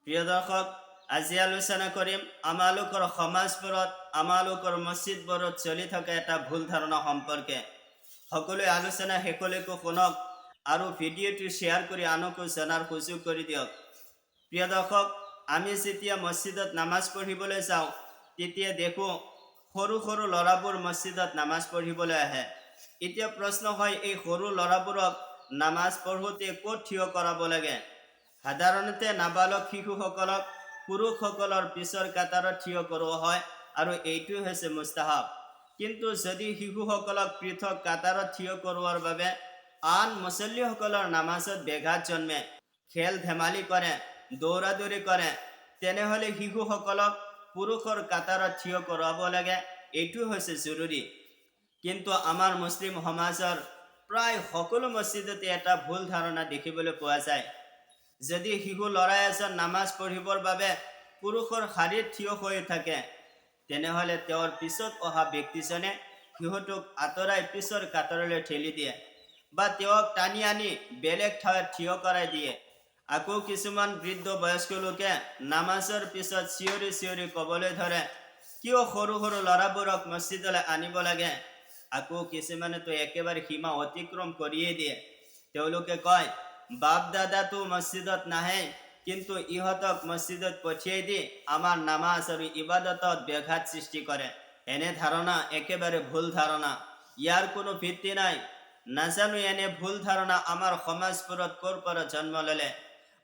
প্ৰিয় দৰ্শক, আজি আলোচনা কৰিম আমালোকৰ সমাজবোৰত আমালোকৰ মছজিদবোৰত চলি থকা এটা ভুল ধাৰণা সম্পৰ্কে। সকলোৱে আলোচনা শেষলৈকে শুনক আৰু ভিডিঅ'টো শ্বেয়াৰ কৰি আনকো জনাৰ সুযোগ কৰি দিয়ক। প্ৰিয় দৰ্শক, আমি যেতিয়া মছজিদত নামাজ পঢ়িবলৈ যাওঁ তেতিয়া দেখোঁ সৰু সৰু ল'ৰাবোৰ মছজিদত নামাজ পঢ়িবলৈ আহে। এতিয়া প্ৰশ্ন হয়, এই সৰু ল'ৰাবোৰক নামাজ পঢ়োঁতে ক'ত থিয় কৰাব লাগে? সাধাৰণতে নাবালক শিশুসকলক পুৰুষসকলৰ পিছৰ কাটাৰত থিয় কৰোৱা হয় আৰু এইটো হৈছে মুস্তাহাব। কিন্তু যদি শিশুসকলক পৃথক কাটাৰত থিয় কৰোৱাৰ বাবে আন মুছল্লিসকলৰ নামাজত ব্যাঘাত জন্মে, খেল ধেমালি কৰে, দৌৰা দৌৰি কৰে, তেনেহ'লে শিশুসকলক পুৰুষৰ কাটাৰত থিয় কৰোৱাব লাগে। এইটো হৈছে জৰুৰী। কিন্তু আমাৰ মুছলিম সমাজৰ প্ৰায় সকলো মছজিদতে এটা ভুল ধাৰণা দেখিবলৈ পোৱা যায়। যদি শিশু ল'ৰা এজন নামাজ পঢ়িবৰ বাবে পুৰুষৰ শাৰীত থিয় হৈ থাকে, তেনেহ'লে তেওঁৰ পিছত অহা ব্যক্তিজনে শিশুটোক আঁতৰাই পিছৰ কাটাৰলৈ ঠেলি দিয়ে বা তেওঁক টানি আনি বেলেগ ঠাইত থিয় কৰাই দিয়ে। আকৌ কিছুমান বৃদ্ধ বয়স্ক লোকে নামাজৰ পিছত চিঞৰি চিঞৰি ক'বলৈ ধৰে, কিয় সৰু সৰু ল'ৰাবোৰক মছজিদলৈ আনিব লাগে? আকৌ কিছুমানেতো একেবাৰে সীমা অতিক্ৰম কৰিয়েই দিয়ে। তেওঁলোকে কয়, বাপ দাদাটো মছজিদত নাহে, কিন্তু ইহঁতক মছজিদত পঠিয়াই দি আমাৰ নামাজ আৰু ইবাদতত ব্যাঘাত সৃষ্টি কৰে। এনে ধাৰণা একেবাৰে ভুল ধাৰণা। ইয়াৰ কোনো ভিত্তি নাই। নাজানো এনে ভুল ধাৰণা আমাৰ সমাজবোৰত ক'ৰ পৰা জন্ম ল'লে।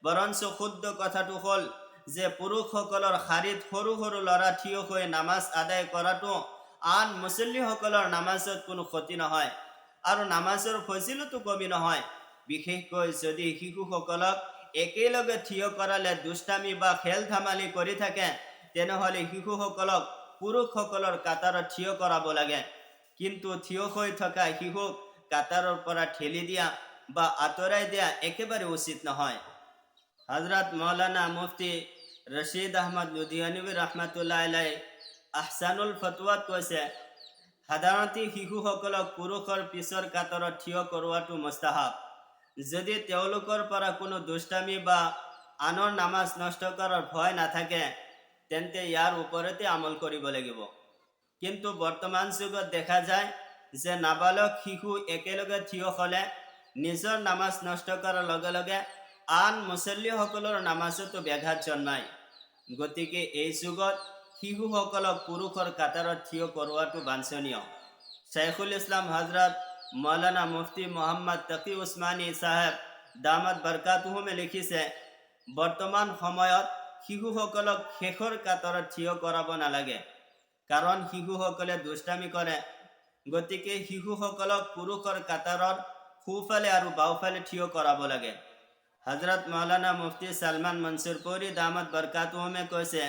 বৰঞ্চ শুদ্ধ কথাটো হ'ল যে পুৰুষসকলৰ শাৰীত সৰু সৰু ল'ৰা থিয় হৈ নামাজ আদায় কৰাটো আন মুছল্লিসকলৰ নামাজত কোনো ক্ষতি নহয় আৰু নামাজৰ ফজিলতো কমি নহয়। বিশেষকৈ যদি শিশুসকলক একেলগে থিয় কৰালে দুষ্টামি বা খেল ধেমালি কৰি থাকে, তেনেহ'লে শিশুসকলক পুৰুষসকলৰ কাটাৰত থিয় কৰাব লাগে। কিন্তু থিয় হৈ থকা শিশুক কাটাৰৰ পৰা ঠেলি দিয়া বা আঁতৰাই দিয়া একেবাৰে উচিত নহয়। হজৰত মৌলানা মুফতি ৰছিদ আহমদ লুধিয়ানৱী ৰহমতুল্লাহ আলাইহি আহছানুল ফতৱাত কৈছে, সাধাৰণতে শিশুসকলক পুৰুষৰ পিছৰ কাটাৰত থিয় কৰোৱাটো মুস্তাহাব। যদি তেওঁলোকৰ পৰা কোনো দুষ্টামি বা আনৰ নামাজ নষ্ট কৰাৰ ভয় নাথাকে, তেন্তে ইয়াৰ ওপৰতে আমল কৰিব লাগিব। কিন্তু বৰ্তমান যুগত দেখা যায় যে নাবালক শিশু একেলগে থিয় হ'লে নিজৰ নামাজ নষ্ট কৰাৰ লগে লগে আন মুছল্লিসকলৰ নামাজতো ব্যাঘাত জন্মায়। গতিকে এই যুগত শিশুসকলক পুৰুষৰ কাটাৰত থিয় কৰোৱাটো বাঞ্ছনীয়। শ্বাইখুল ইছলাম হজৰত মৌলানা মুফতি মোহাম্মদ তকি উছমানী চাহেব দামাত বৰকাতুহুমে লিখিছে, বৰ্তমান সময়ত শিশুসকলক শেষৰ কাটাৰত থিয় কৰাব নালাগে, কাৰণ শিশুসকলে দুষ্টামি কৰে। গতিকে শিশুসকলক পুৰুষৰ কাটাৰৰ সোঁফালে আৰু বাওঁফালে থিয় কৰাব লাগে। হজৰত মৌলানা মুফতি ছালমান মনছুৰপুৰী দামাত বৰকাতুহুমে কৈছে,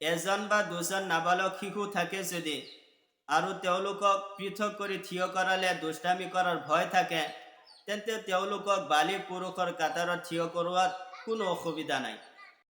এজন বা দুজন নাবালক শিশু থাকে যদি আৰু তেওঁলোকক পৃথক কৰি থিয় কৰালে দুষ্টামি কৰাৰ ভয় থাকে, তেন্তে তেওঁলোকক বালিগ পুৰুষৰ কাটাৰত থিয় কৰোৱাত কোনো অসুবিধা নাই।